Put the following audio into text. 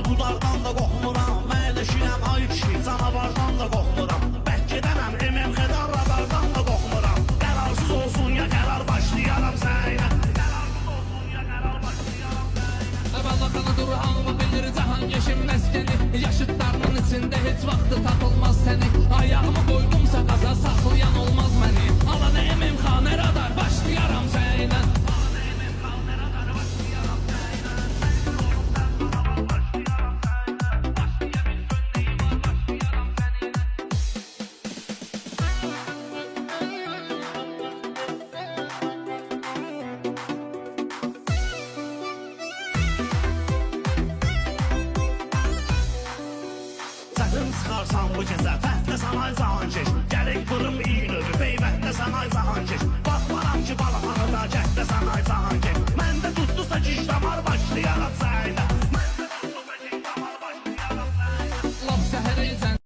budaqdan da qorxmuram. Məyləşirəm ay kişi, canavardan da qorxmuram. Bəlkə dənəm MM xədar radardan da qorxmuram. Qərarsız olsun ya qərar başlayaram sənə. Qərarsız olsun ya qərar başlayaram sənə. Əvvəla dur hamı bilir cahan yeşim məskəni. Yaşıtlarının içində heç vaxtı tapılmaz səni. Ayağımı qoydumsa qaza saxlayan olmaz məni. Alan MM xanə radar başlayaram sənə. Səsim çıxarsan bu gecə, fəhtdə sana zahan keş. Gələk qırım iyi növü, peybətdə sana zahan keş. Baxmaram ki, balağanı da gətdə sana zahan keş. Məndə tutdusa kiş damar